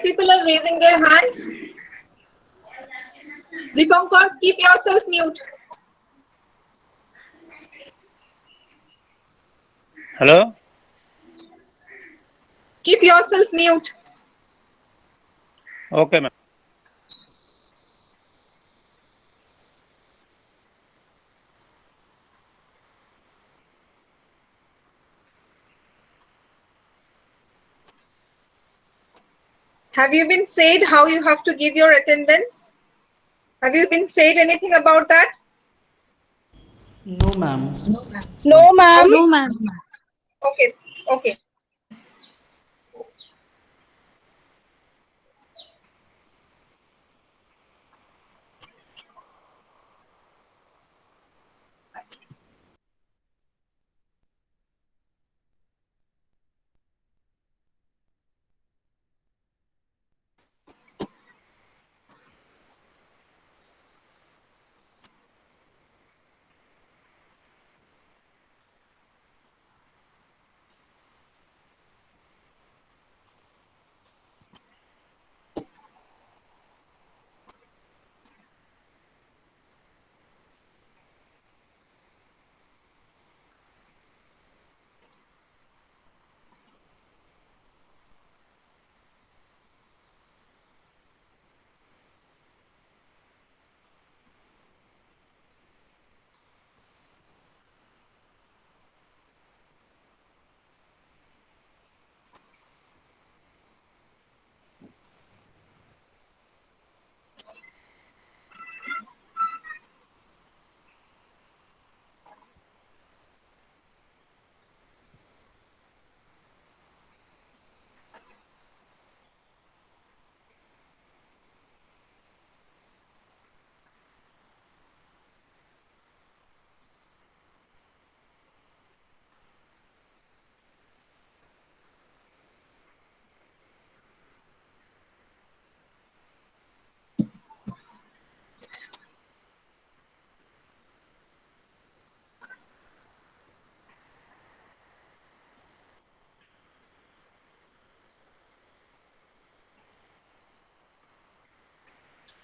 people are raising their hands? Dipankar, keep yourself mute. Hello? Keep yourself mute. Okay, ma'am. Have you been said how you have to give your attendance? Have you been said anything about that? No, ma'am. No, ma'am. Okay. No, ma'am. Okay. Okay.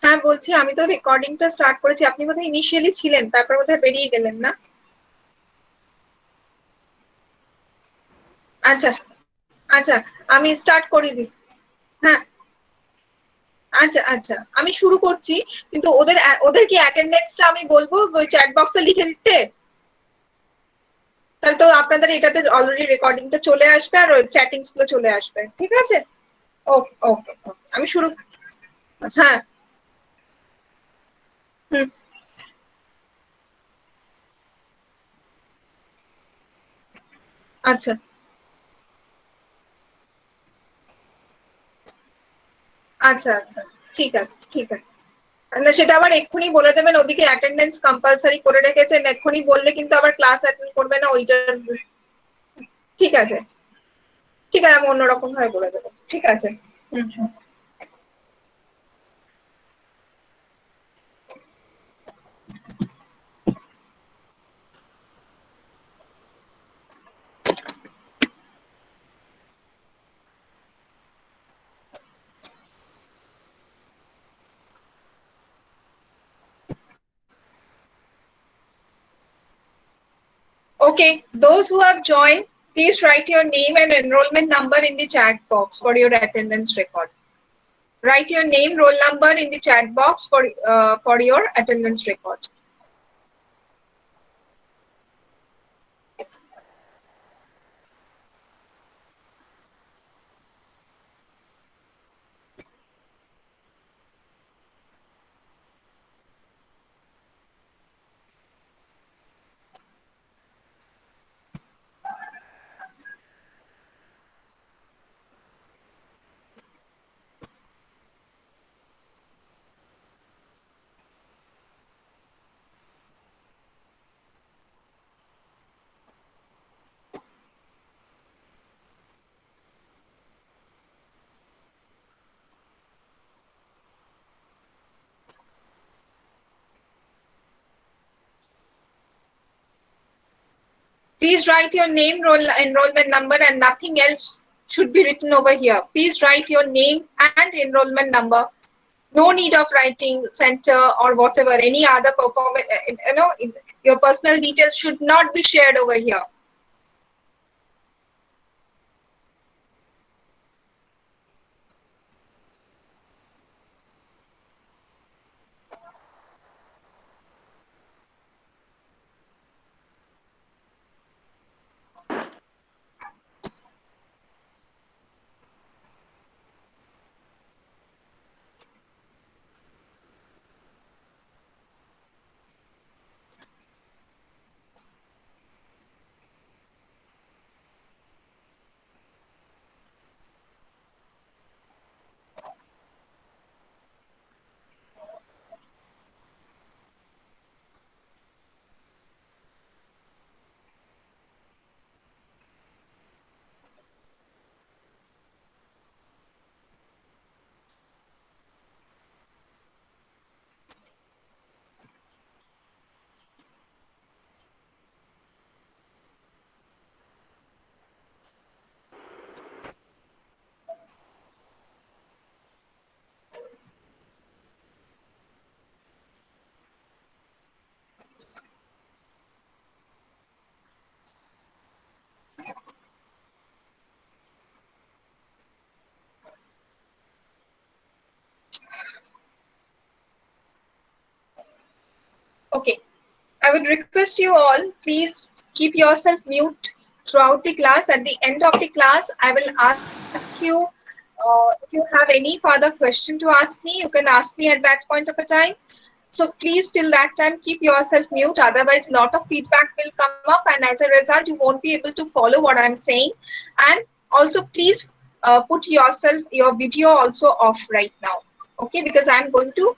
হ্যাঁ বলছি, আমি তো রেকর্ডিংটা start করেছি। আপনি বোধহয় initially ছিলেন, তারপর বোধহয় বেরিয়ে গেলেন না? আচ্ছা আচ্ছা, আমি স্টার্ট করে দিই। হ্যাঁ, আচ্ছা আচ্ছা, আমি শুরু করছি। কিন্তু ওদের কি অ্যাটেন্ডেন্সটা আমি বলবো ওই চ্যাট বক্সে লিখে দিতে? তাহলে তো আপনাদের এটাতে অলরেডি রেকর্ডিংটা চলে আসবে আর চ্যাটিংস গুলো চলে আসবে। ঠিক আছে? ওকে ওকে ওকে, আমি শুরু। হ্যাঁ। হুম। আচ্ছা আচ্ছা আচ্ছা, ঠিক আছে ঠিক আছে। না, সেটা আবার এক্ষুনি বলে দেবেন। ওদিকে অ্যাটেন্ডেন্স কম্পালসারি করে রেখেছেন, এক্ষুনি বললে কিন্তু আবার ক্লাস অ্যাটেন্ড করবে না ওইটা। ঠিক আছে ঠিক আছে, আমি অন্যরকম ভাবে বলে দেবো। ঠিক আছে। হুম হুম। Okay, those who have joined, please write your name and enrollment number in the chat box for your attendance record. Write your name, roll number in the chat box for your attendance record. Please write your name, roll, enrollment number, and nothing else should be written over here. Please write your name and enrollment number. No need of writing center or whatever, any other performance, your personal details should not be shared over here. Okay, I would request you all, please keep yourself mute throughout the class. At the end of the class, I will ask you if you have any further question to ask me, you can ask me at that point of a time. So please, till that time, keep yourself mute. Otherwise, lot of feedback will come up, and as a result, you won't be able to follow what I'm saying. And also, please put your video also off right now, okay? Because I'm going to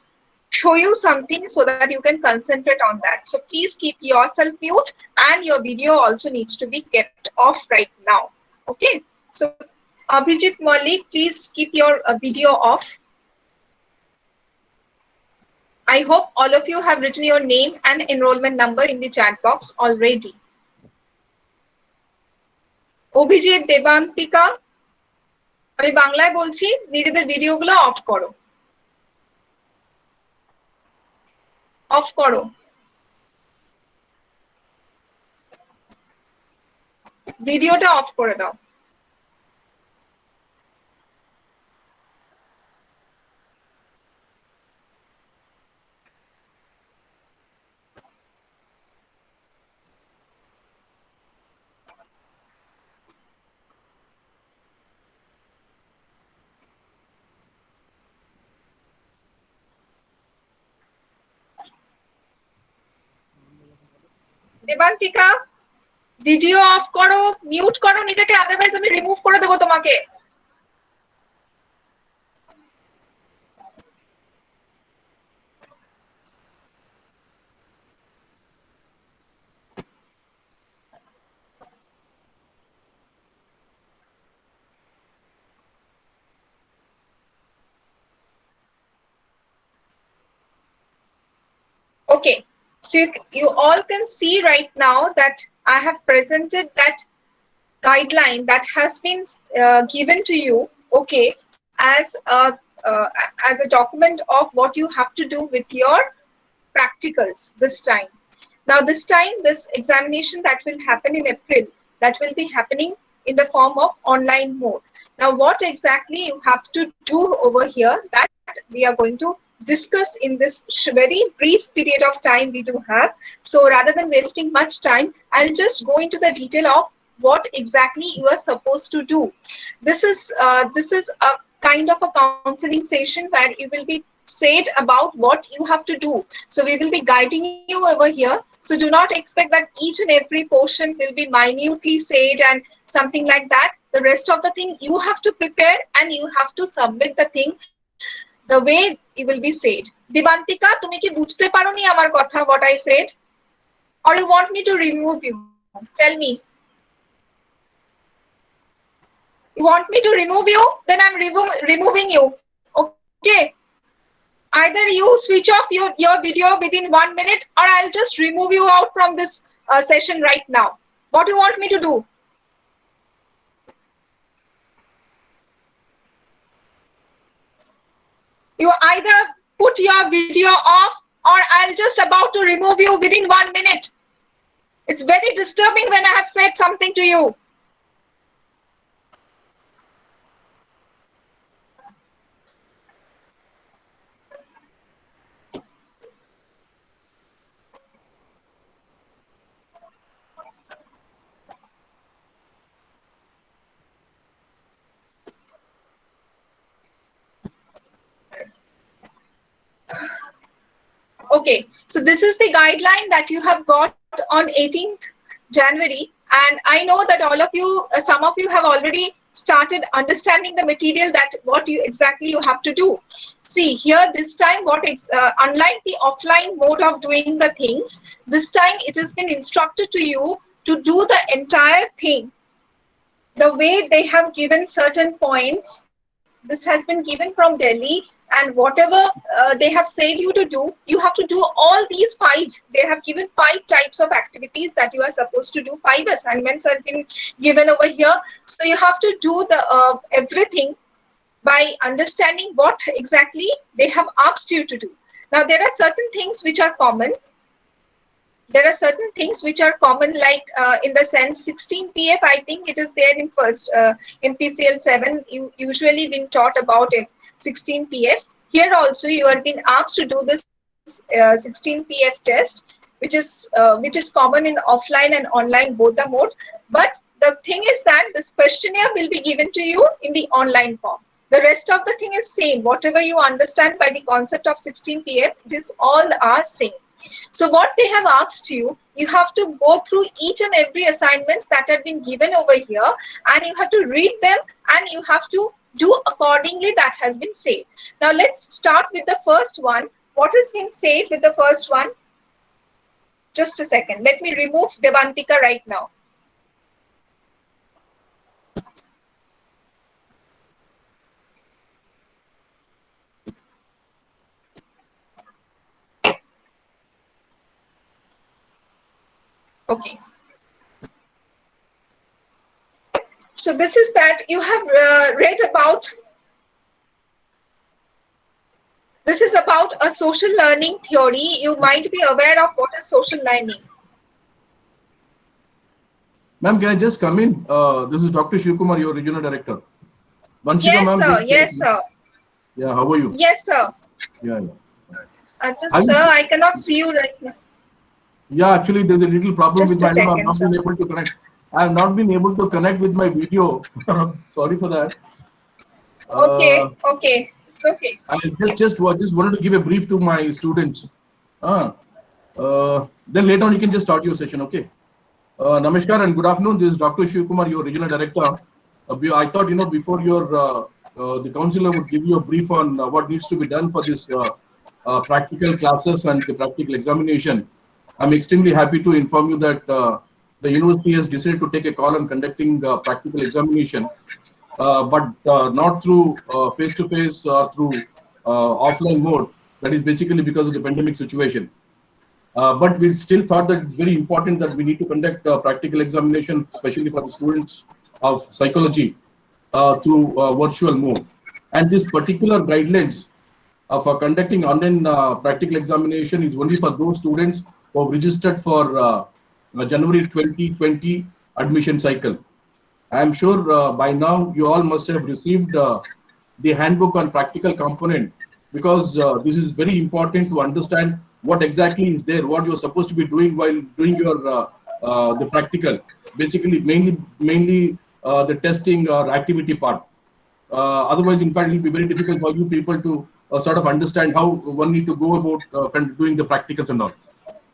show you something so that you can concentrate on that. So please keep yourself mute, and your video also needs to be kept off right now, okay? So Abhijit Malik, please keep your video off. I hope all of you have written your name and enrollment number in the chat box already. Abhijit, দেবান্তিকা, আমি বাংলায় বলছি, নিজেদের ভিডিওগুলো of করো, of করো, ভিডিওটা of করে দাও। দেবান্তিকা, ভিডিও অফ করো, মিউট করো নিজেকে, আদারওয়াইজ আমি রিমুভ করে দেবো তোমাকে। Okay, so you all can see right now that I have presented that guideline that has been given to you, okay, as a document of what you have to do with your practicals this time. Now this time, this examination that will happen in April, that will be happening in the form of online mode. Now what exactly you have to do over here, that we are going to discuss in this very brief period of time we do have. So rather than wasting much time, I'll just go into the detail of what exactly you are supposed to do. This is a kind of a counseling session where you will be said about what you have to do. So we will be guiding you over here. So do not expect that each and every portion will be minutely said and something like that. The rest of the thing you have to prepare, and you have to submit the thing the way it will be said. Dibantika, তুমি কি বুঝতে পারোনি আমার কথা, what I said? Or you want me to remove you? Tell me. You want me to remove you? Then I'm removing you. Okay. Either you switch off your video within 1 minute, or I'll just remove you out from this session right now. What do you want me to do? You either put your video off or I'll just about to remove you within 1 minute. It's very disturbing when I have said something to you. Okay, so this is the guideline that you have got on 18th January, and I know that all of you, some of you have already started understanding the material that what you exactly you have to do. See here, this time unlike the offline mode of doing the things, this time it has been instructed to you to do the entire thing the way they have given certain points. This has been given from Delhi, and whatever they have said you to do, you have to do all these five. They have given 5 types of activities that you are supposed to do. 5 assignments have been given over here. So you have to do the everything by understanding what exactly they have asked you to do. Now, there are certain things which are common. There are certain things which are common, like in the sense 16 PF, I think it is there in first MPCL7. You usually been taught about it, 16 PF. Here also you are being asked to do this 16 PF test, which is common in offline and online both the mode. But the thing is that this questionnaire will be given to you in the online form. The rest of the thing is same. Whatever you understand by the concept of 16 PF, it is all are same. So what they have asked you, you have to go through each and every assignments that have been given over here, and you have to read them, and you have to do accordingly that has been said. Now let's start with the first one. What has been said with the first one? Just a second. Let me remove Devantika right now. Okay. So this is that you have read about. This is about a social learning theory. You might be aware of what is social learning. Ma'am, can I just come in? This is Dr. Shivkumar, your regional director. Vanshika, Yes, sir. Yes, sir. Yeah, how are you? Yes, sir. Yeah. Sir, I cannot see you right now. Yeah, actually, there's a little problem Just with my second, I've not been able to connect. I have not been able to connect with my video. Sorry for that. Okay. It's okay. I just wanted to give a brief to my students. Then later on, you can just start your session, okay? Namaskar and good afternoon. This is Dr. Shivkumar, your regional director. I thought, before the counselor would give you a brief on what needs to be done for this practical classes and the practical examination. I'm extremely happy to inform you that the university has decided to take a call on conducting practical examination, but not through face-to-face or through offline mode. That is basically because of the pandemic situation. But we still thought that it's very important that we need to conduct practical examination, especially for the students of psychology, through virtual mode. And this particular guidelines for conducting online practical examination is only for those students who have registered for January 2020 admission cycle. I am sure by now you all must have received the handbook on practical component, because this is very important to understand what exactly is there, what you're supposed to be doing while doing your the practical. Basically, mainly the testing or activity part. Otherwise, in fact, it will be very difficult for you people to sort of understand how one need to go about doing the practicals and all.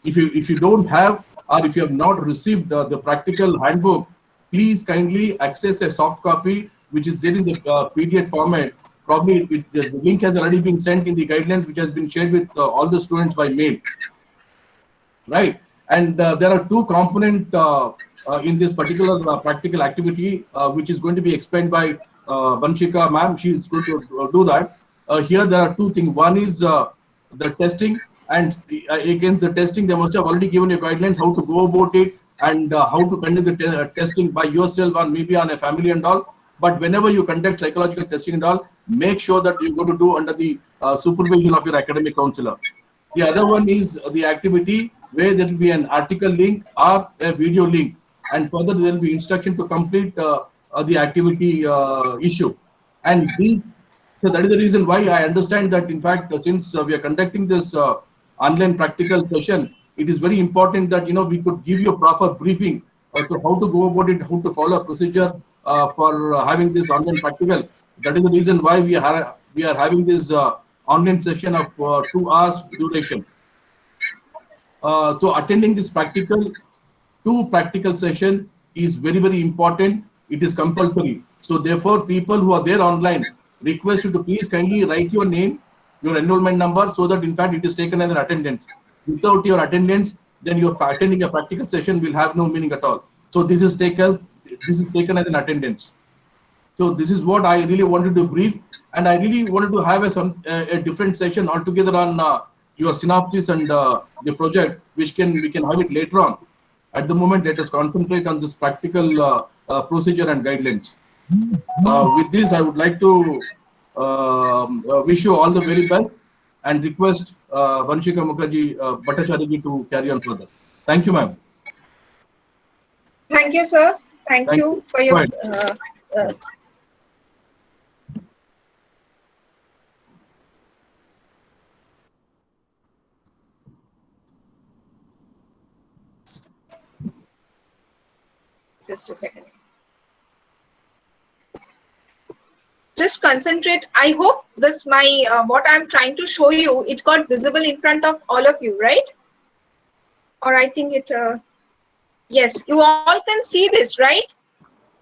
If you don't have, or if you have not received the practical handbook, please kindly access a soft copy which is there in the PDF format. Probably the link has already been sent in the guidelines, which has been shared with all the students by mail. Right, and there are two components in this particular practical activity, which is going to be explained by Vanshika ma'am. She is going to do that. Here there are two things. One is the testing, and against the testing, they must have already given you guidelines how to go about it, and how to conduct the testing by yourself or maybe on a family and all. But whenever you conduct psychological testing and all, make sure that you're going to do under the supervision of your academic counselor. The other one is the activity where there will be an article link or a video link, and further there will be instruction to complete the activity issue. And these, so that is the reason why I understand that, in fact, since we are conducting this online practical session, it is very important that we could give you a proper briefing to how to go about it, how to follow a procedure for having this online practical. That is the reason why we are having this online session of 2 hours duration. So attending this practical session is very, very important. It is compulsory. So therefore, people who are there online, request you to please kindly write your name, your enrollment number, so that in fact it is taken as an attendance. Without your attendance, then your attending a practical session will have no meaning at all. So this is taken as an attendance. So this is what I really wanted to brief, and I really wanted to have a different session altogether on your synopsis and the project, which we can have it later on. At the moment, let us concentrate on this practical procedure and guidelines. With this, I would like to wish you all the very best and request Vanshika Mukherjee Bhattacharya to carry on further. Thank you, ma'am. Thank you, sir. Thank you for your. Just a second. Just concentrate. I hope this what I'm trying to show you, it got visible in front of all of you, right? Or I think it. Yes, you all can see this, right?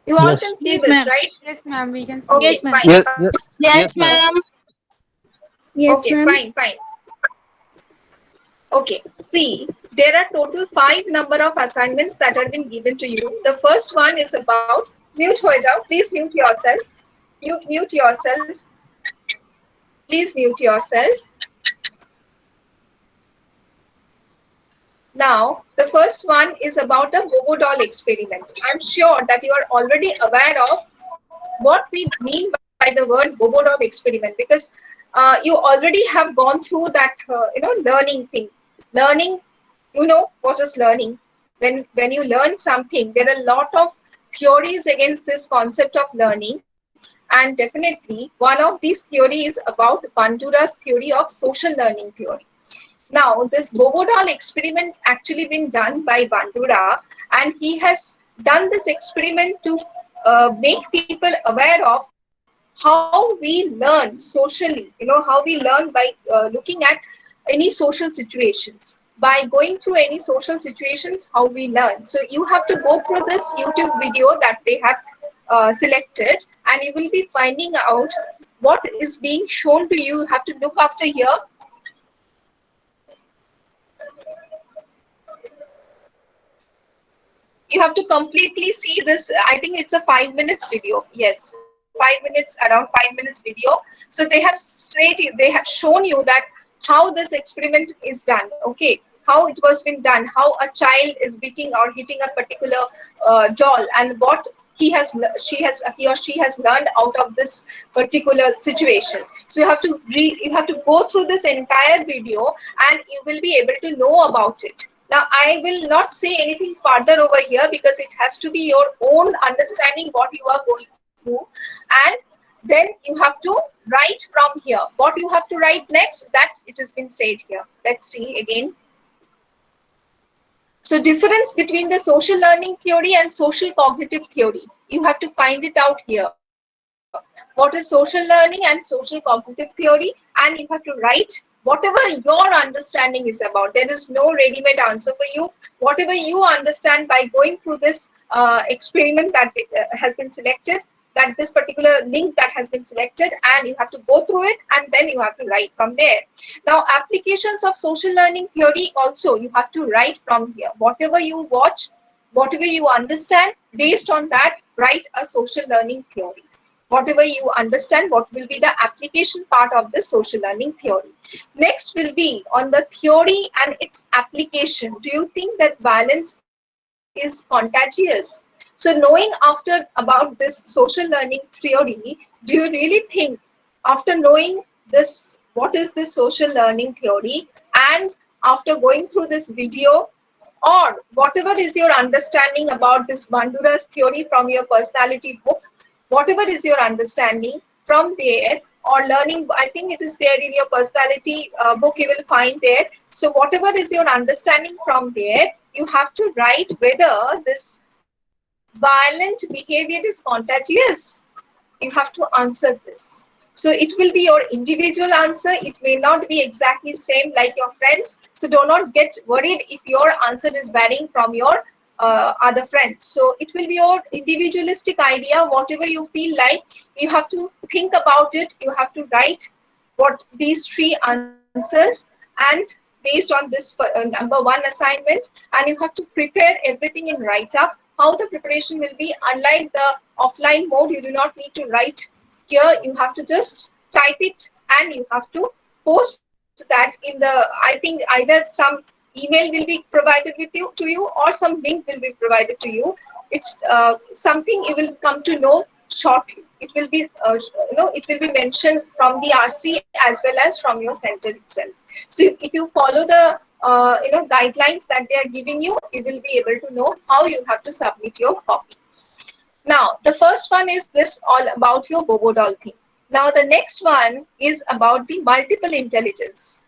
You all can see this, right? Yes, ma'am. We can see. Okay, Yes, ma'am. fine. Yes, Yes, ma'am. Yes, Okay, fine. Okay, see, there are total 5 number of assignments that have been given to you. The first one is about mute ho jao. Please mute yourself. You mute yourself. Please mute yourself. Now, the first one is about the Bobo doll experiment. I'm sure that you are already aware of what we mean by the word Bobo doll experiment, because you already have gone through that learning thing. Learning, you know what is learning. When you learn something, there are a lot of theories against this concept of learning, and definitely one of these theories is about Bandura's theory of social learning theory. Now, this Bobo doll experiment actually been done by Bandura, and he has done this experiment to make people aware of how we learn socially, how we learn by looking at any social situations. By going through any social situations, how we learn. So you have to go through this YouTube video that they have selected, and you will be finding out what is being shown to you. You have to look after here. You have to completely see this. I think it's a 5 minutes video. Yes, 5 minutes, around 5 minutes video. So they have said, they have shown you that how this experiment is done. Okay, how it was been done, how a child is beating or hitting a particular doll, and what he or she has learned out of this particular situation. So you have to go through this entire video, and you will be able to know about it. Now, I will not say anything further over here, because it has to be your own understanding what you are going through, and then you have to write from here. What you have to write next, that it has been said here. Let's see again. So difference between the social learning theory and social cognitive theory, you have to find it out here. What is social learning and social cognitive theory? And you have to write whatever your understanding is about. There is no ready-made answer for you. Whatever you understand by going through this experiment that has been selected, that this particular link that has been selected, and you have to go through it, and then you have to write from there. Now, applications of social learning theory also, you have to write from here. Whatever you watch, whatever you understand, based on that, write a social learning theory. Whatever you understand, what will be the application part of the social learning theory. Next will be on the theory and its application. Do you think that violence is contagious? So knowing after about this social learning theory, do you really think After knowing this, what is this social learning theory, and after going through this video, or whatever is your understanding about this Bandura's theory from your personality book, whatever is your understanding from there, or learning, I think it is there in your personality book, you will find there. So whatever is your understanding from there, you have to write whether this violent behavior is contagious. You have to answer this. So it will be your individual answer. It may not be exactly same like your friends. So do not get worried if your answer is varying from your other friends. So it will be your individualistic idea. Whatever you feel like, you have to think about it. You have to write what these three answers, and based on this number one assignment, and you have to prepare everything in write up. How the preparation will be, unlike the offline mode, you do not need to write here. You have to just type it, and you have to post that in the, I think either some email will be provided with you to you, or some link will be provided to you. It's something you will come to know shortly. It will be it will be mentioned from the RC as well as from your center itself. So if you follow the guidelines that they are giving you, you will be able to know how you have to submit your copy. Now, the first one is this all about your Bobo doll thing. Now, the next one is about the multiple intelligence.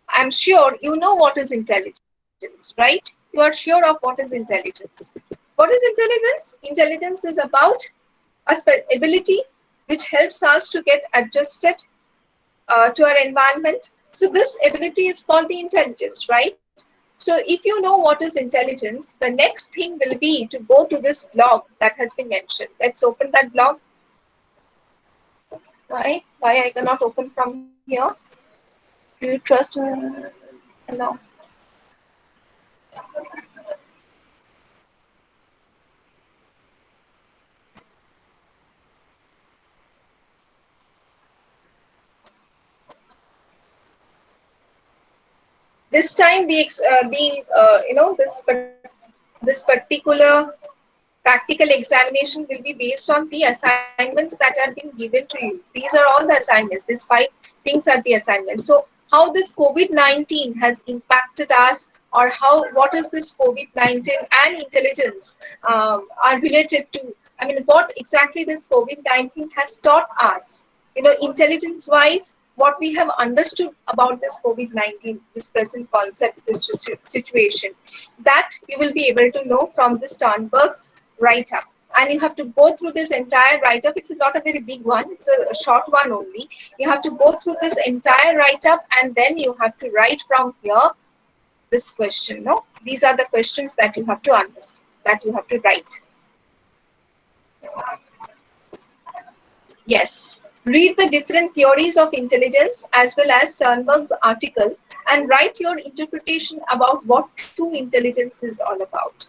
I'm sure you know what is intelligence, right? You are sure of what is intelligence. What is intelligence? Intelligence is about a ability which helps us to get adjusted to our environment. So this ability is called the intelligence, right? So if you know what is intelligence, the next thing will be to go to this blog that has been mentioned. Let's open that blog. Why I cannot open from here? Do you trust allow? This time this particular practical examination will be based on the assignments that are being given to you. These are all the assignments. These 5 things are the assignments. So how this COVID-19 has impacted us, or what is this COVID-19 and intelligence are related to. I mean, what exactly this COVID-19 has taught us, intelligence wise, what we have understood about this COVID-19, this present concept, this situation, that you will be able to know from the Sternberg's write-up. And you have to go through this entire write-up. It's not a very big one. It's a short one only. You have to go through this entire write-up, and then you have to write from here this question. No, these are the questions that you have to understand, that you have to write. Yes. Read the different theories of intelligence as well as Sternberg's article, and write your interpretation about what true intelligence is all about.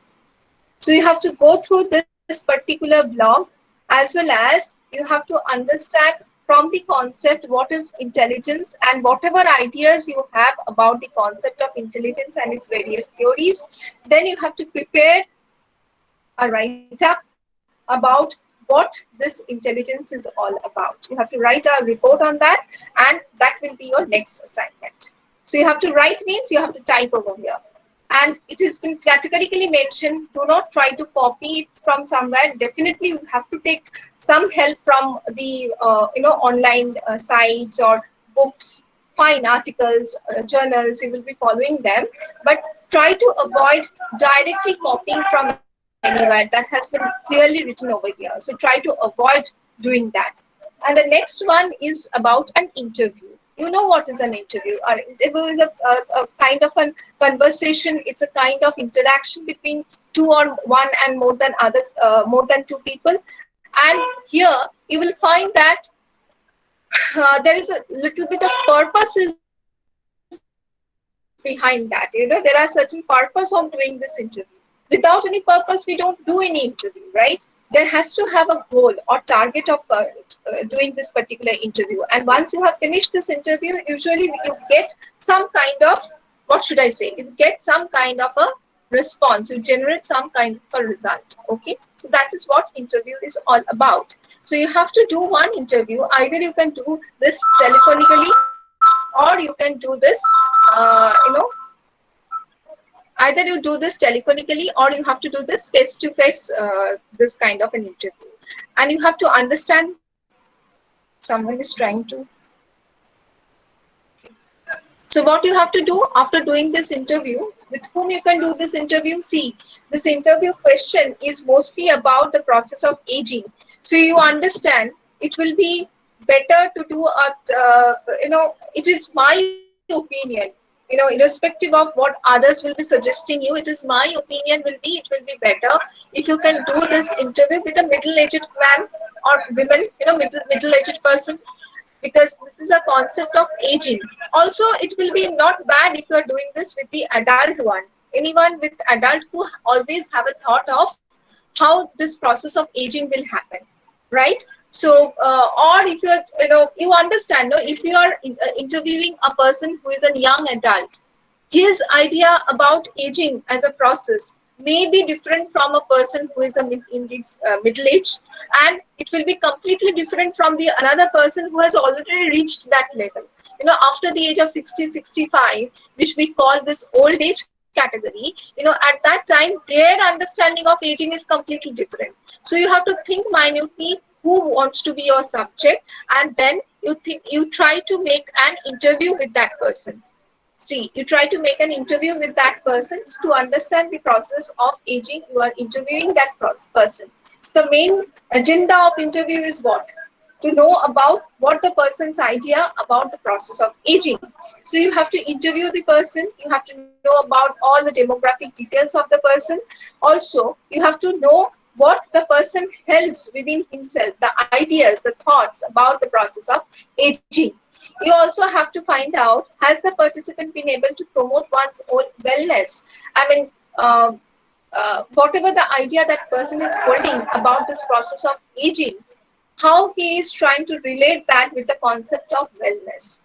So you have to go through this particular blog, as well as you have to understand from the concept what is intelligence, and whatever ideas you have about the concept of intelligence and its various theories. Then you have to prepare a write-up about what this intelligence is all about. You have to write a report on that, and that will be your next assignment. So you have to write means you have to type over here. And it has been categorically mentioned, do not try to copy it from somewhere. Definitely you have to take some help from the online sites or books, fine articles, journals. You will be following them, but try to avoid directly copying from anywhere. That has been clearly written over here. So try to avoid doing that. And the next one is about an interview. You know what is an interview? An interview is a kind of a conversation. It's a kind of interaction between two or one and more than two people. And here you will find that there is a little bit of purpose is behind that. There are certain purpose of doing this interview. Without any purpose, we don't do any interview, right? There has to have a goal or target of doing this particular interview. And once you have finished this interview, usually you get some kind of, what should I say? You get some kind of a response, you generate some kind of a result. Okay, so that is what interview is all about. So you have to do one interview. Either you can do this telephonically, or you can do this either you do this telephonically, or you have to do this face to face, this kind of an interview. And you have to understand, someone is trying to. So what you have to do after doing this interview, with whom you can do this interview? See, this interview question is mostly about the process of aging. So you understand, it will be better to do it is my opinion, irrespective of what others will be suggesting you, it is my opinion will be, it will be better if you can do this interview with a middle-aged man or women, middle-aged person, because this is a concept of aging. Also, it will be not bad if you are doing this with the adult one. Anyone with adult who always have a thought of how this process of aging will happen, right? So, or if you are, you understand, no, if you are interviewing a person who is a young adult, his idea about aging as a process may be different from a person who is in this middle age, and it will be completely different from the another person who has already reached that level, after the age of 60, 65, which we call this old age category. At that time their understanding of aging is completely different. So you have to think minutely who wants to be your subject, and then you try to make an interview with that person. See, you try to make an interview with that person to understand the process of aging. You are interviewing that person. So the main agenda of interview is what? To know about what the person's idea about the process of aging. So you have to interview the person. You have to know about all the demographic details of the person. Also, you have to know what the person holds within himself, the ideas, the thoughts about the process of aging. You also have to find out, has the participant been able to promote one's own wellness? I mean, whatever the idea that person is holding about this process of aging, how he is trying to relate that with the concept of wellness.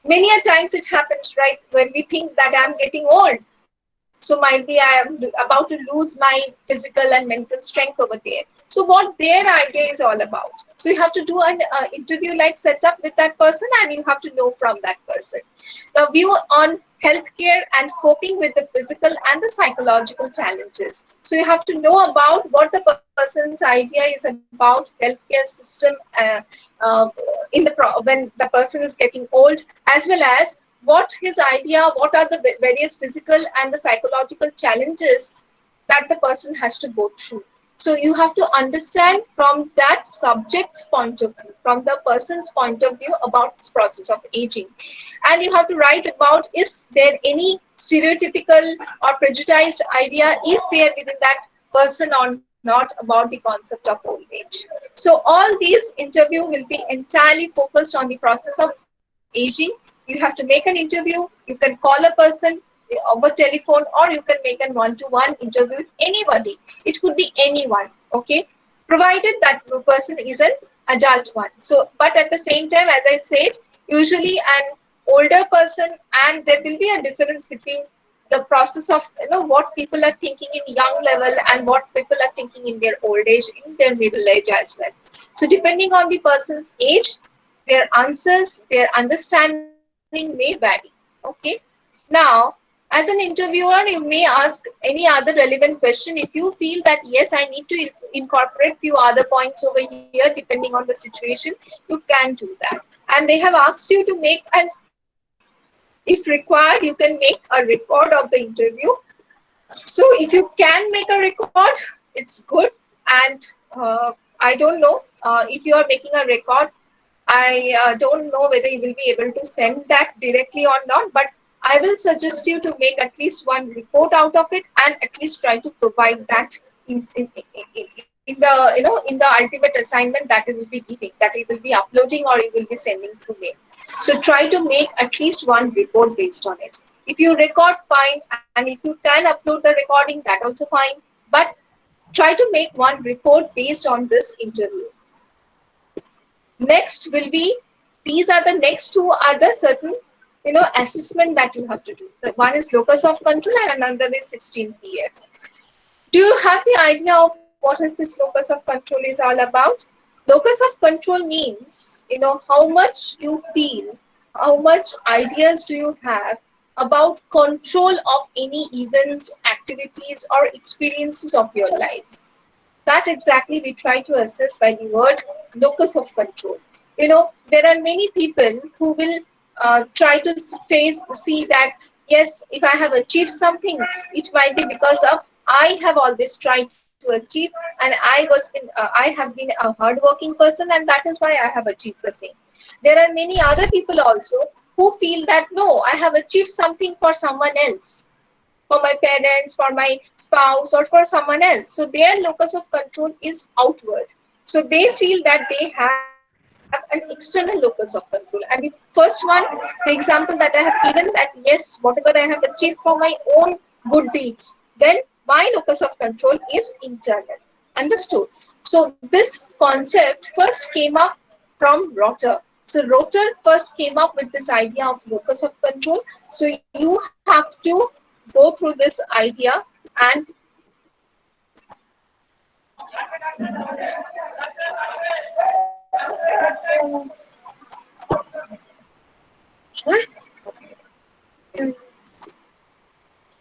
Many a times it happens, right, when we think that I'm getting old, so might be I am about to lose my physical and mental strength over there. So what their idea is all about. So you have to do an interview like setup with that person, and you have to know from that person the view on healthcare and coping with the physical and the psychological challenges. So you have to know about what the person's idea is about healthcare system uh, when the person is getting old, as well as what his idea, what are the various physical and the psychological challenges that the person has to go through. So you have to understand from that subject's point of view, from the person's point of view about this process of aging. And you have to write about, is there any stereotypical or prejudiced idea is there within that person or not about the concept of old age. So all these interview will be entirely focused on the process of aging. You have to make an interview. You can call a person over telephone, or you can make a one-to-one interview with anybody. It could be anyone, okay, provided that the person is an adult one. So, but at the same time, as I said, usually an older person, and there will be a difference between the process of what people are thinking in young level and what people are thinking in their old age, in their middle age as well. So depending on the person's age, their answers, their understanding may vary. Okay. Now, as an interviewer, you may ask any other relevant question. If you feel that yes, I need to incorporate few other points over here, depending on the situation, you can do that. And they have asked you to make an, if required, you can make a record of the interview. So if you can make a record, it's good. And I don't know if you are making a record, I don't know whether you will be able to send that directly or not, but I will suggest you to make at least one report out of it, and at least try to provide that in the in the ultimate assignment that you will be giving, that you will be uploading or you will be sending through mail. So try to make at least one report based on it. If you record, fine, and if you can upload the recording, that also fine. But try to make one report based on this interview. Next will be, these are the next two other certain assessment that you have to do. The one is locus of control and another is 16PF. Do you have the idea of what is this locus of control is all about? Locus of control means, how much you feel, how much ideas do you have about control of any events, activities, or experiences of your life. That exactly we try to assess by the word locus of control. There are many people who will try to see that, yes, if I have achieved something, it might be because of I have always tried to achieve, and I have been a hardworking person, and that is why I have achieved the same. There are many other people also who feel that no, I have achieved something for someone else, for my parents, for my spouse, or for someone else. So their locus of control is outward. So they feel that they have an external locus of control. And the first one, the example that I have given, that yes, whatever I have achieved for my own good deeds, then my locus of control is internal. Understood? So this concept first came up from Rotter. So Rotter first came up with this idea of locus of control. So you have to go through this idea and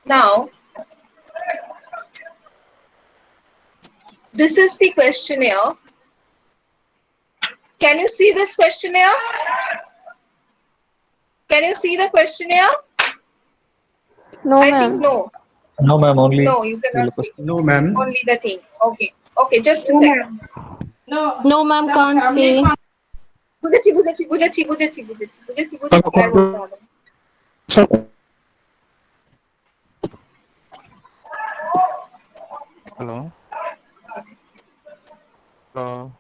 now this is the questionnaire. Can you see this questionnaire? Can you see the questionnaire? No, I think ma'am. no. No, ma'am, only No, you cannot see. No, ma'am. Only the thing. Okay. Okay, just a second. No, ma'am, can't see. বুঝেছি বুঝেছি বুঝেছি বুঝেছি বুঝেছি বুঝেছি বুঝেছি আর বলতে হবে না। Hello. Hello.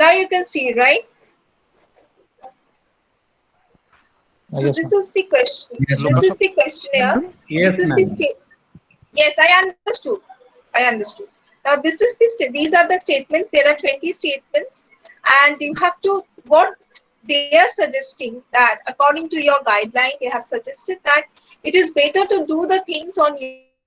Now you can see, right? So yes, this is the question. Yes, This ma'am. is the questionnaire. Yes, This is the ma'am. state. Yes, I understood. I understood. Now this is these are the statements. There are 20 statements, and you have to, what they are suggesting, that according to your guideline, they have suggested that it is better to do the things on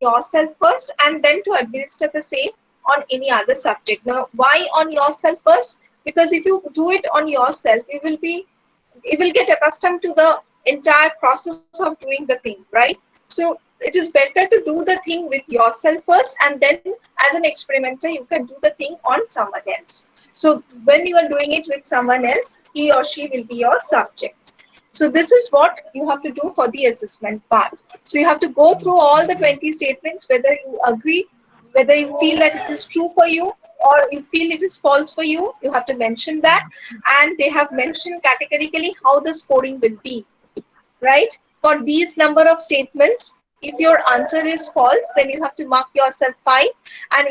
yourself first and then to administer the same on any other subject. Now, why on yourself first? Because if you do it on yourself, you will get accustomed to the entire process of doing the thing, right? So it is better to do the thing with yourself first, and then as an experimenter you can do the thing on someone else. So when you are doing it with someone else, he or she will be your subject. So this is what you have to do for the assessment part. So you have to go through all the 20 statements, whether you agree, whether you feel that it is true for you, or you feel it is false for you. You have to mention that, and they have mentioned categorically how the scoring will be, right? For these number of statements, if your answer is false, then you have to mark yourself 5. And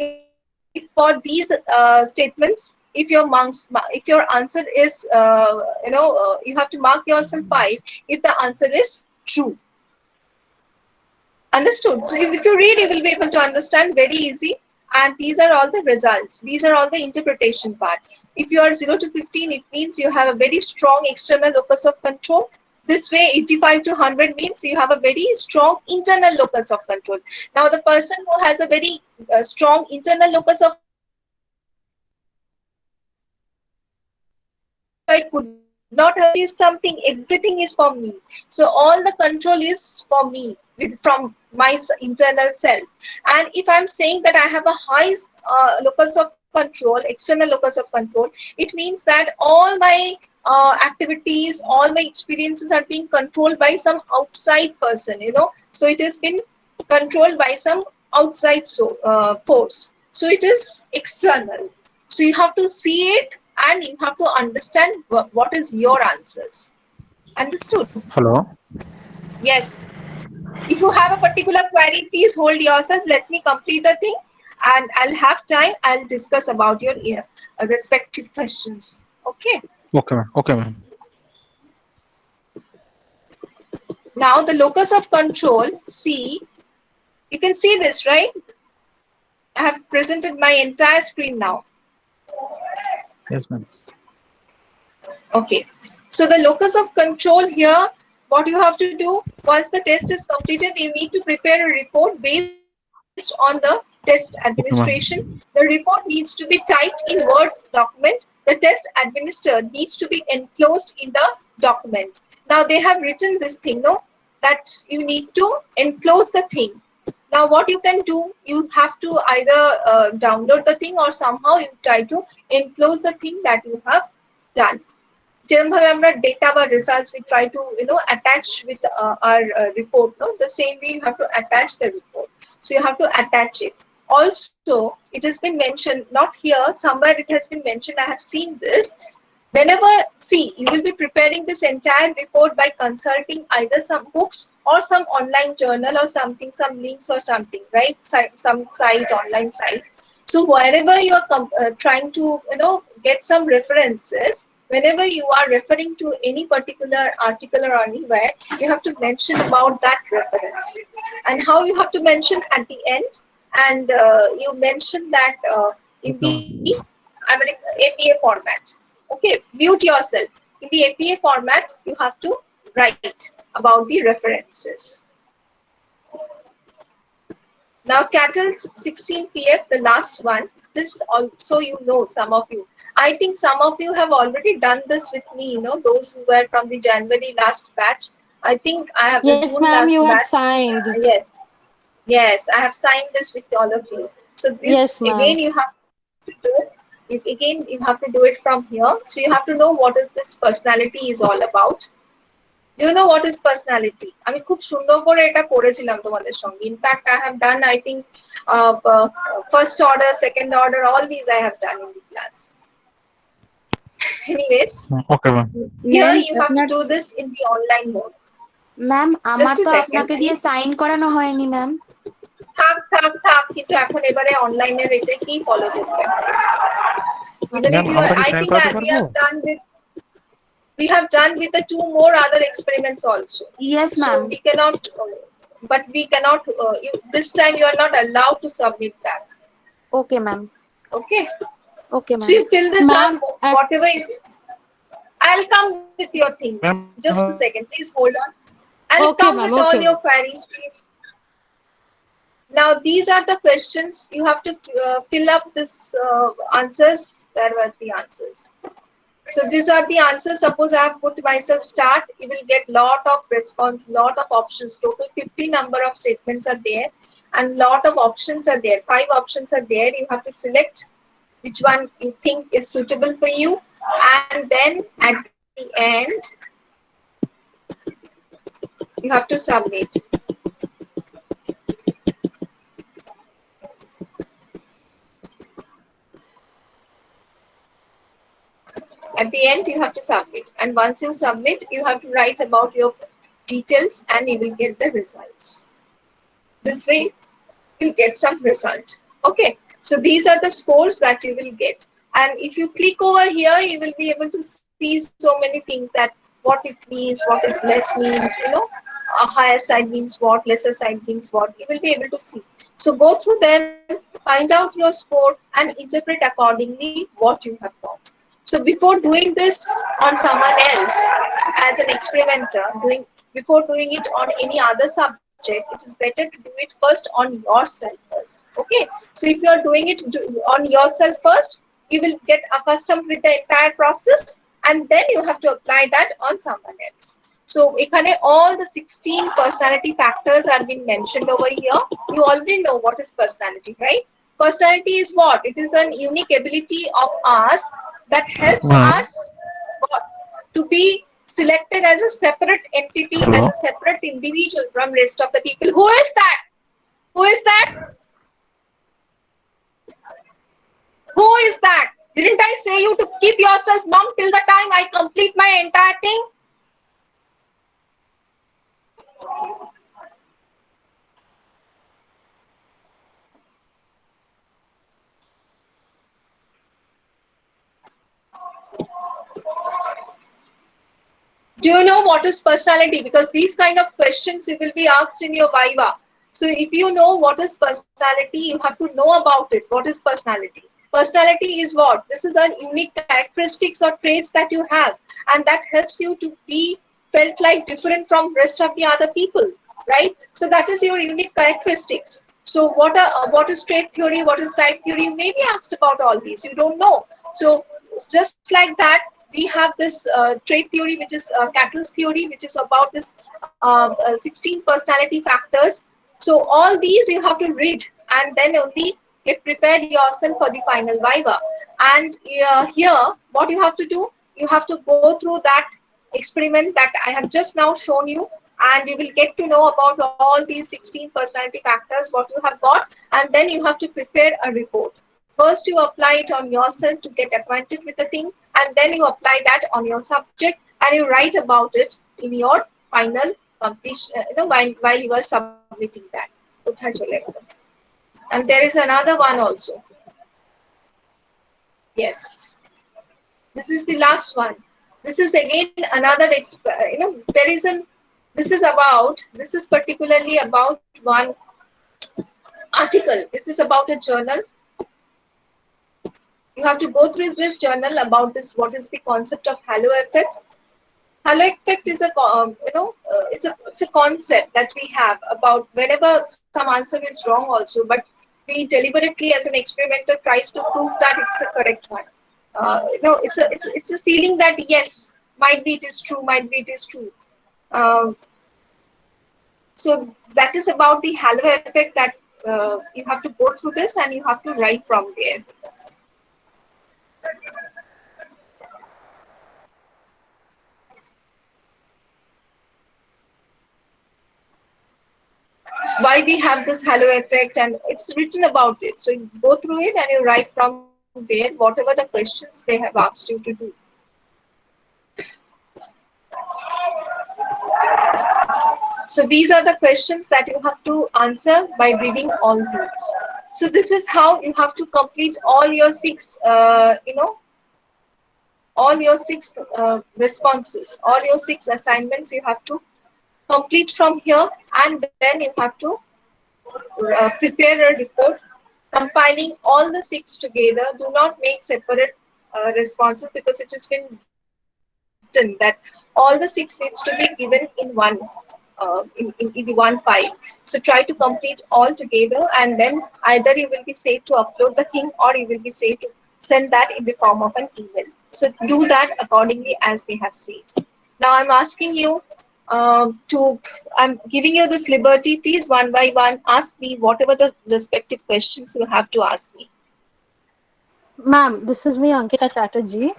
if for these statements, if your answer is you have to mark yourself 5 if the answer is true. Understood? So if you read, you will be able to understand very easy. And these are all the results. These are all the interpretation part. If you are 0 to 15, it means you have a very strong external locus of control. This way, 85 to 100 means you have a very strong internal locus of control. Now, the person who has a very strong internal locus of control, I could not have achieved something, everything is for me. So all the control is for me from my internal self. And if I'm saying that I have a high locus of control, external locus of control, it means that all my activities, all my experiences are being controlled by some outside person, So it has been controlled by some outside force. So it is external. So you have to see it, and you have to understand what is your answers. Understood? Hello. Yes. If you have a particular query, please hold yourself. Let me complete the thing, and I'll have time. I'll discuss about your respective questions. Okay. Okay, ma'am. Okay, ma'am. Now the locus of control. See, you can see this, right? I have presented my entire screen now. Yes, ma'am. Okay. So the locus of control here, what you have to do, once the test is completed, you need to prepare a report based on the test administration. Okay, ma'am. The report needs to be typed in Word document. The test administered needs to be enclosed in the document. Now they have written this thing, no, that you need to enclose the thing. Now what you can do, you have to either download the thing or somehow you try to enclose the thing that you have done. যেরকমভাবে আমরা data বা results we try to attach with our report, no, the same way you have to attach the report, so you have to attach it. Also it has been mentioned, not here, somewhere it has been mentioned, I have seen this. Whenever, see, you will be preparing this entire report by consulting either some books or some online journal or something, some links or something, right? Some site, online site. So wherever you are trying to get some references, whenever you are referring to any particular article or anywhere, you have to mention about that reference. And how you have to mention at the end, and you mention that in the APA format. Okay, mute yourself. In the APA format, you have to write about the references. Now, Cattle's 16 PF, the last one, this also some of you. I think some of you have already done this with me, those who were from the January last batch. I think I have the Yes, June ma'am, last you had batch. signed. Yes, I have signed this with all of you. So this, Yes, ma'am. again, you have to do it. You have to do it from here. So you have to know what is this personality is all about. Do you know what is personality? আমি খুব সুন্দর করে এটা করেছিলাম তোমাদের সঙ্গে. In fact, I have done, I think, first order, second order, all these I have done in the class. Anyways, Okay, ma'am. here you have to do this in the online mode. Ma'am আমার Just a তো second. আপনাকে দিয়ে sign করানো হয়নি ma'am. থাক কিন্তু এখন এবারে অনলাইনের এটা কি ফলো করতে হবে? I think we have done with the 2 more other experiments also. Yes, ma'am. So we cannot, this time you are not allowed to submit that. Okay, ma'am. Okay. Okay, So ma'am. you fill this Ma'am, up, whatever I'll come with your things. Just a second, please hold on. I'll Okay, come ma'am, with all okay, your queries, please. Now, these are the questions. You have to fill up this answers. Where were the answers? So these are the answers. Suppose I have put myself start, you will get lot of response, lot of options. Total 50 number of statements are there and lot of options are there. 5 options are there. You have to select which one you think is suitable for you, and then at the end you have to submit. At the end, you have to submit. And once you submit, you have to write about your details and you will get the results. This way, you'll get some result. Okay. So these are the scores that you will get. And if you click over here, you will be able to see so many things, that what it means, what it less means, a higher side means what, lesser side means what. You will be able to see. So go through them, find out your score and interpret accordingly what you have got. So before doing this on someone else as an experimenter, before doing it on any other subject, it is better to do it first on yourself first. Okay. So if you are doing it on yourself first, you will get accustomed with the entire process, and then you have to apply that on someone else. So ekhane all the 16 personality factors are being mentioned over here. You already know what is personality, right? Personality is what? It is an unique ability of ours that helps us to be selected as a separate entity, as a separate individual from rest of the people. Who is that? Who is that? Who is that? Didn't I say you to keep yourself mum till the time I complete my entire thing? Do you know what is personality? Because these kind of questions you will be asked in your Viva. So if you know what is personality, you have to know about it. What is personality? Personality is what? This is a unique characteristics or traits that you have, and that helps you to be felt like different from rest of the other people, right? So that is your unique characteristics. So what is trait theory? What is type theory? You may be asked about all these. You don't know. So just like that, we have this trait theory, which is Cattell's theory, which is about this 16 personality factors. So all these you have to read, and then only get prepared yourself for the final viva. And here, what you have to do, you have to go through that experiment that I have just now shown you, and you will get to know about all these 16 personality factors, what you have got, and then you have to prepare a report. First, you apply it on yourself to get acquainted with the thing, and then you apply that on your subject, and you write about it in your final completion, while you are submitting that. And there is another one also. Yes, this is the last one. This is again another, there is an, this is particularly about one article. This is about a journal. You have to go through this journal about this, what is the concept of halo effect. Halo effect is it's a concept that we have about whenever some answer is wrong also, but we deliberately as an experimenter tries to prove that it's a correct one. It's a feeling that yes, might be it is true, might be it is true. So that is about the halo effect, that you have to go through this and you have to write from there. Why we have this halo effect, and it's written about it. So you go through it and you write from there whatever the questions they have asked you to do. So these are the questions that you have to answer by reading all these. So this is how you have to complete all your six, all your six responses, all your six assignments you have to complete from here, and then you have to prepare a report compiling all the six together. Do not make separate responses, because it has been written that all the six needs to be given in one in the one file. So try to complete all together, and then either you will be said to upload the thing, or you will be said to send that in the form of an email. So do that accordingly as they have said. Now I'm asking you I'm giving you this liberty. Please, one by one, ask me whatever the respective questions you have to ask me. Ma'am, this is me, Ankita Chatterjee.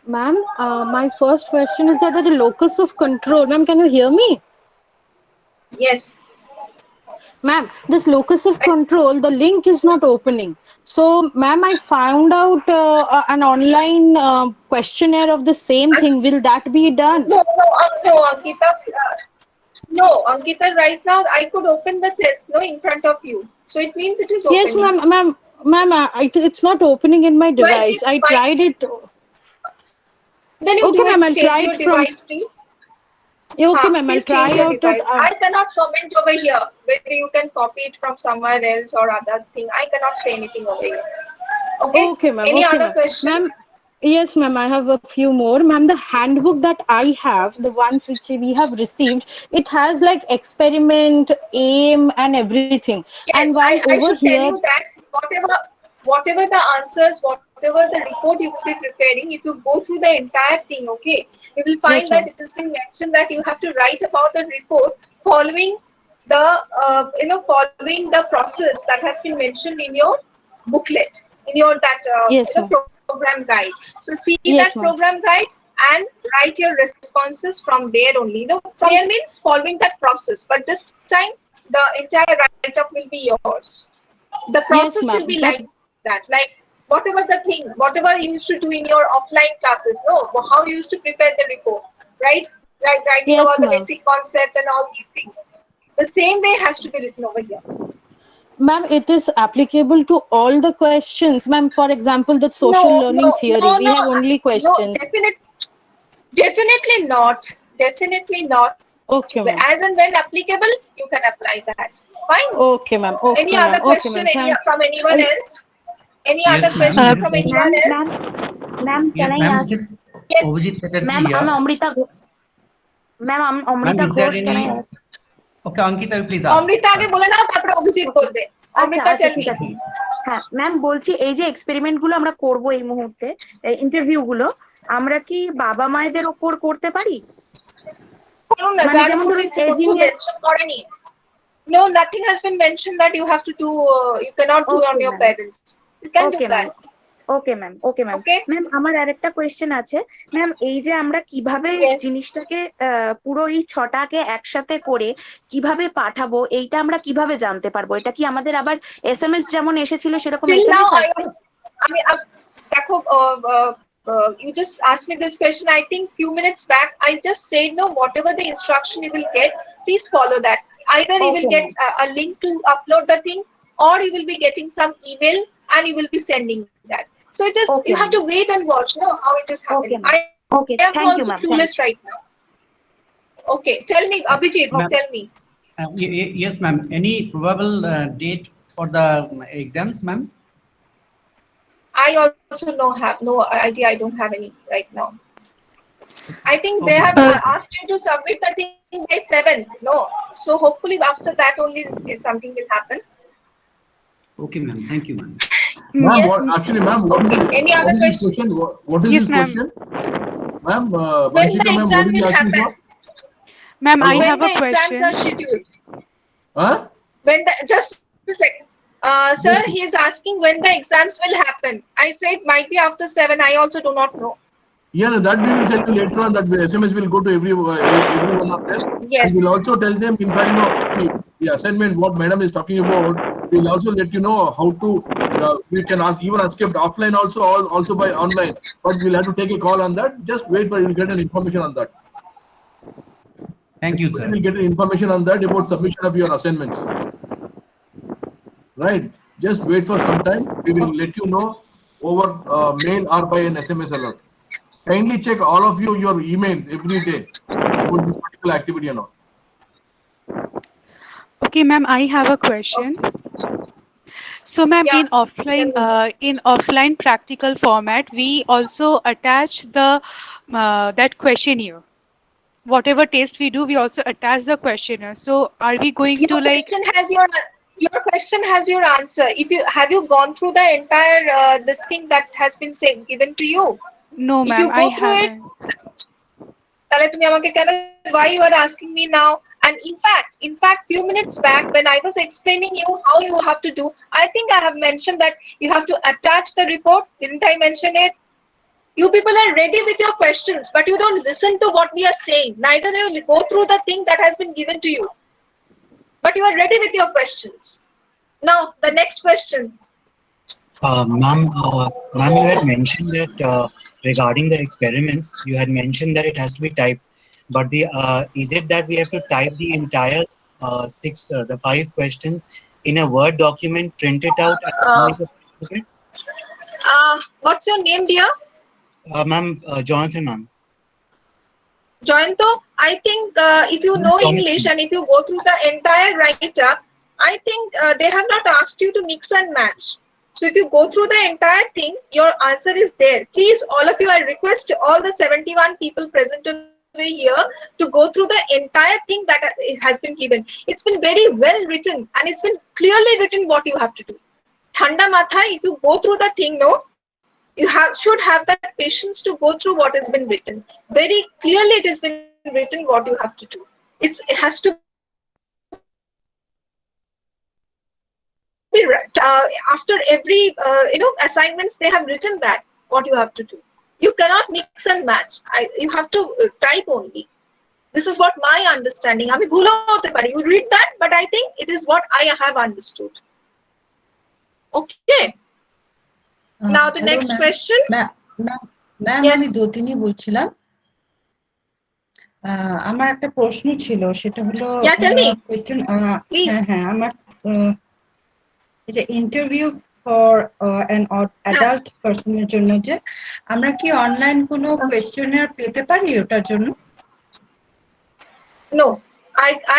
Ma'am, my first question is that the locus of control. Ma'am, can you hear me? Yes. Ma'am, this locus of control, the link is not opening. So, ma'am, I found out an online questionnaire of the same thing. Will that be done? No, Ankita. No, Ankita, right now I could open the test, in front of you. So it means it is opening. Yes, ma'am, it's not opening in my device. I tried it. Then you okay, ma'am, I'll change try your it from. device, please. Okay, ma'am, I'll please try change your out device. it. I cannot comment over here whether you can copy it from somewhere else or other thing. I cannot say anything over here. Okay, ma'am. Any okay, other ma'am. question? Ma'am, yes, ma'am, I have a few more. Ma'am, the handbook that I have, the ones which we have received, it has like experiment, aim, and everything. Yes, and while I over should here, tell you that whatever the answers, whatever the report you will be preparing, if you go through the entire thing, okay, you will find Yes, that ma'am. it has been mentioned that you have to write about the report following the following the process that has been mentioned in your booklet, in your Yes, ma'am. program guide. So see Yes, that ma'am. program guide and write your responses from there only. There means following that process, but this time the entire write-up will be yours. The Yes, process will ma'am. be But like that, like whatever the thing, whatever you used to do in your offline classes, how you used to prepare the report, right? Like writing yes, about the ma'am. basic concept and all these things. The same way has to be written over here. Ma'am, it is applicable to all the questions. Ma'am, for example, the social learning theory, we have only questions. Definitely not. Definitely not. Okay, ma'am. As and when applicable, you can apply that. Fine. Okay, ma'am. Any Okay, other ma'am. Okay, question ma'am. from anyone else? Any Yes, other ma'am. question This is from Abhijit. anyone else? Ma'am, Yes, can I ma'am. ask? This is Yes. Abhijit Chatterjee Ma'am, here. I'm Amrita. Ma'am, I'm Ma'am, Amrita is there Ghosh. Can I any? ask? Okay, Ankita, you please ask. Amrita আগে বলে নাও, তারপরে অভিজিৎ বলবে। আচ্ছা অমৃতা, আচ্ছা tell me. ঠিক আছে। হ্যাঁ ma'am, বলছি এই যে এক্সপেরিমেন্ট গুলো আমরা করব এই মুহূর্তে, ইন্টারভিউ গুলো আমরা কি বাবা মায়েদের ওপর করতে পারি? করুন না, মানে যার যেমন উপর ধরুন ইচ্ছে এজিং করতে এর। মেনশন করেনি। No, nothing has been mentioned that you have to do, you cannot do on okay your ma'am, parents. You can do okay ma'am, that. Okay ma'am, okay ma'am. Okay? Ma'am, আমার আরেকটা question আছে। Ma'am, এই যে আমরা কিভাবে Yes. জিনিসটাকে পুরো এই 6টাকে একসাথে করে কিভাবে পাঠাবো, এইটা আমরা কিভাবে জানতে পারবো? এটা কি আমাদের আবার এসএমএস যেমন এসেছিল সেরকম Till now, এসএমএস I আসবে? was, দেখো, you just asked me this question. I think few minutes back, I just said no. Whatever the instruction you will get, please follow that. Either you will Okay, get a link to upload the thing, or you will be getting some email and you will be sending that. So it is, Okay, you have to wait and watch, no, how it is happening. Okay, ma'am. Okay, I am thank you, also ma'am. clueless right now. Okay, tell me, Abhijit, Ma'am. tell me. Yes, ma'am. Any probable date for the exams, ma'am? I also have no idea. I don't have any right now. I think they Okay. have asked you to submit the thing by 7th. No, so hopefully after that only something will happen. Okay, ma'am. Thank you, ma'am. Ma'am, Yes. actually, ma'am, what is Okay. this, Any what other is this question? question? What is Yes, this ma'am. question? Ma'am, When the Vanshika ma'am, exam what is he will asking happen? for? Ma'am, I Hello? When have the a exams question. are scheduled. Huh? When the, just a second. Sir, Just- he is asking when the exams will happen. I said might be after 7. I also do not know. Yeah, no, that we will tell you later on. That SMS will go to every one of them. Yes. And we'll also tell them, in fact, the assignment, what madam is talking about, we'll also let you know how to, we can ask, even escape offline also, also by online. But we'll have to take a call on that. Just wait for, you'll get an information on that. Thank you, sir. We'll get an information on that about submission of your assignments. Right? Just wait for some time. We will let you know over mail or by an SMS alert. Kindly check all of you your emails every day about this particular activity and all. Okay, ma'am, I have a question. So, ma'am, Yeah, in offline practical format, we also attach the that questionnaire. Whatever test we do, we also attach the questionnaire. So, are we going Your to like? question has your question has your answer. If you have you gone through the entire this thing that has been given to you? No, If ma'am, you go I through it, haven't. তাহলে তুমি আমাকে কেন, why you are asking me now? And in fact few minutes back when I was explaining you how you have to do, I think I have mentioned that you have to attach the report. Didn't I mention it? You people are ready with your questions, but you don't listen to what we are saying. Neither do you go through the thing that has been given to you, but you are ready with your questions. Now the next question. Ma'am, you had mentioned that regarding the experiments, you had mentioned that it has to be typed. But is it that we have to type the entire the 5 questions in a Word document, print it out, and make a picture of it? What's your name, dear? Ma'am, Jonathan, ma'am. Joyanto, I think if you know English and if you go through the entire write-up, I think they have not asked you to mix and match. So if you go through the entire thing, your answer is there. Please, all of you, I request all the 71 people present over here to go through the entire thing that has been given. It's been very well written and it's been clearly written what you have to do. Thanda matha, if you go through the thing, no, you should have that patience to go through what has been written. Very clearly it has been written what you have to do. It has to be right. After every assignments, they have written that what you have to do. You cannot mix and match. You have to type only. This is what my understanding. I mean, you read that, but I think it is what I have understood. Okay. Now the next question. Ma'am, Yes. আমি দতিনি বলছিলাম। আমার একটা প্রশ্ন ছিল, সেটা হলো Yeah, tell me. Question. Please. হ্যাঁ, আমার এই যে ইন্টারভিউ ফর অ্যান অ্যাডাল্ট পারসনের জন্য, যে আমরা কি অনলাইন কোনো কোয়েশ্চেনার পেতে পারি ওটার জন্য? No,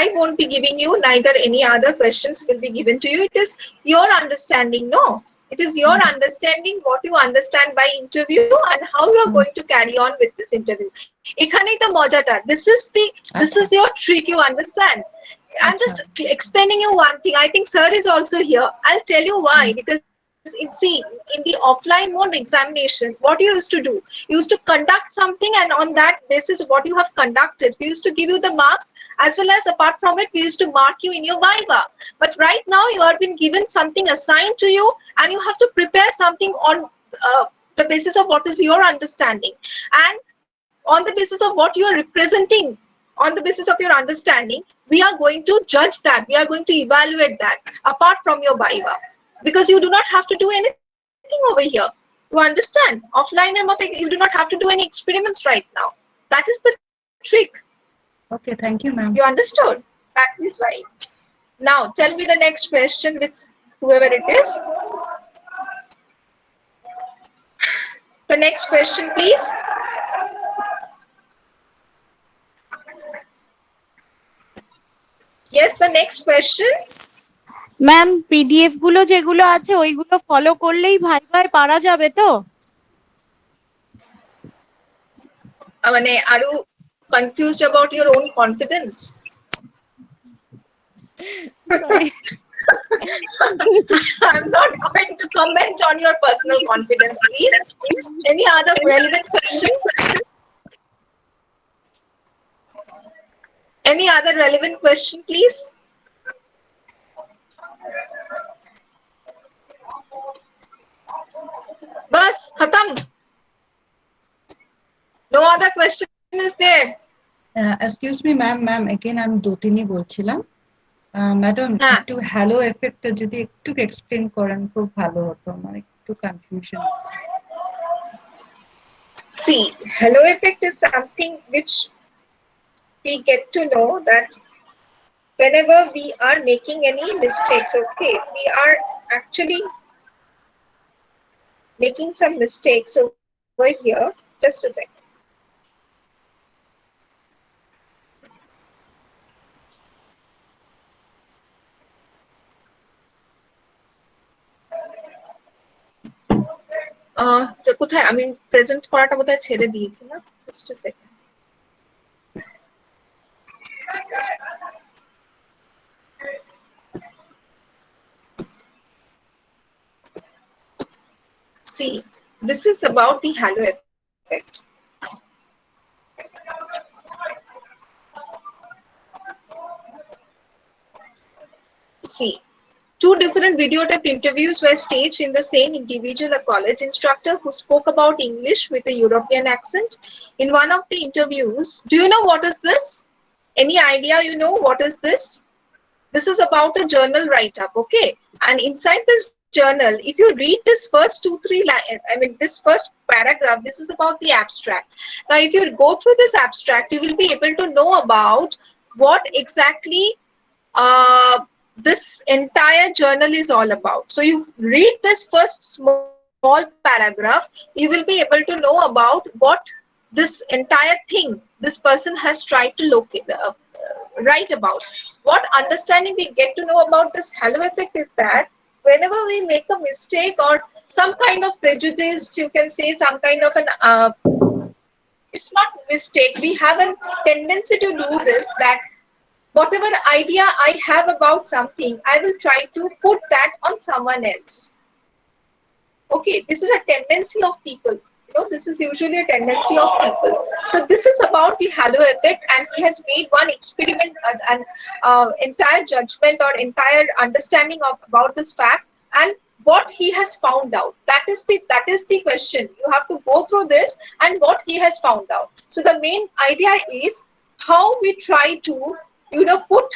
I won't be giving you, neither any other questions will be given to you. It is your understanding, no. It is your understanding what you understand by interview and how you are going to carry on with this interview. Ekhanei to mojata. This is your trick, you understand? I'm just explaining you one thing. I think sir is also here. I'll tell you why. Because in the offline mode examination, what you used to do, you used to conduct something, and on that basis, what you have conducted, we used to give you the marks, as well as apart from it, we used to mark you in your viva. But right now, you have been given something assigned to you, and you have to prepare something on the basis of what is your understanding, and on the basis of what you are representing, on the basis of your understanding, we are going to judge that, we are going to evaluate that apart from your viva, because you do not have to do anything over here. You understand? Offline and you do not have to do any experiments right now. That is the trick. Okay, thank you, ma'am. You understood? That is right. Now, tell me the next question with whoever it is. The next question, please. Yes, the next question. Ma'am PDF গুলো যেগুলো আছে ওইগুলো follow করলেই ভাইভায় পারা যাবে তো? মানে, are you confused about your own confidence? Sorry. I'm not going to comment on your personal confidence, please. Any other relevant question? Any other relevant question, please? Bas, khatam. No other question is there. Excuse me, ma'am, again I'm Dotini বলছিলাম। Madam একটু hello এফেক্টটা যদি একটু explain করেন খুব ভালো হতো, আমার একটু কনফিউশন আছে। See, halo effect is something which we get to know that whenever we are making any mistakes, okay, we are actually making some mistakes over here. Just a second. কোথায় আমি present করাটা বোধহয় ছেড়ে দিয়েছি না? Just a second. See, this is about the halo effect. See, two different videotaped interviews were staged in the same individual, a college instructor who spoke about English with a European accent. In one of the interviews, do you know what is this? Any idea you know what is this? This is about a journal write-up, okay? And inside this journal, if you read this first 2-3 lines, I mean this first paragraph, this is about the abstract. Now, if you go through this abstract, you will be able to know about what exactly this entire journal is all about. So you read this first small paragraph, you will be able to know about what this entire thing this person has tried to write about. What understanding we get to know about this halo effect is that whenever we make a mistake or some kind of prejudice, you can say some kind of an it's not mistake, we have a tendency to do this, that whatever idea I have about something, I will try to put that on someone else. Okay, this is a tendency of people. You know, this is usually a tendency of people. So this is about the halo effect, and he has made one experiment, an entire judgment or entire understanding about this fact, and what he has found out. That is the question. You have to go through this and what he has found out. So the main idea is how we try to, you know, put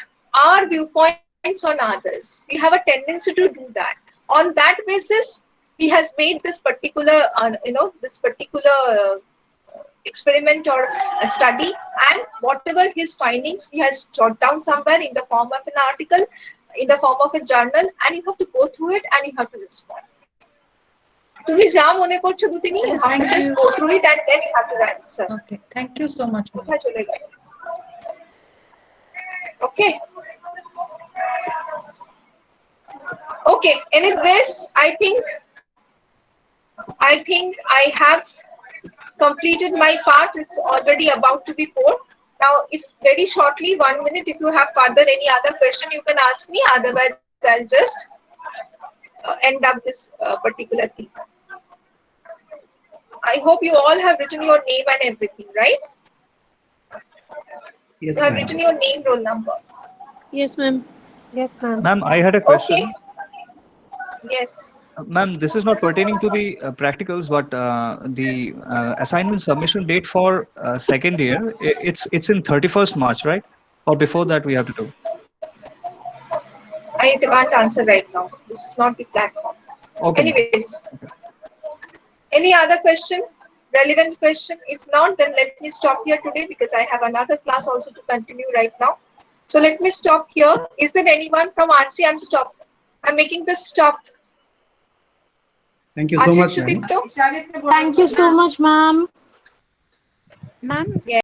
our viewpoints on others. We have a tendency to do that. On that basis, he has made this particular, this particular experiment or a study, and whatever his findings, he has jotted down somewhere in the form of an article, in the form of a journal, and you have to go through it and you have to respond. তুমি যা মনে করছো দুতিনি, you have to just go through it and then you have to answer. Okay, thank you so much. কোথায় চলে গেল? Okay. Okay, anyways, I think I think I have completed my part. It's already about to be 4. Now, if very shortly, 1 minute, if you have further any other question, you can ask me. Otherwise, I'll just end up this particular thing. I hope you all have written your name and everything, right? Yes, You have ma'am. written your name, roll number. Yes, ma'am. Yes, ma'am. Ma'am, I had a question. Okay. Yes. Ma'am, this is not pertaining to the practicals, but the assignment submission date for second year, it's in 31st March, right? Or before that we have to do? I can't answer right now. This is not the platform. Okay, ma'am. Anyways, any other question? Relevant question? If not, then let me stop here today because I have another class also to continue right now. So let me stop here. Is there anyone from RC? I'm making this stop. Thank you so much, ma'am. Achit Sudipto? Thank you so much, ma'am. Ma'am, Yes.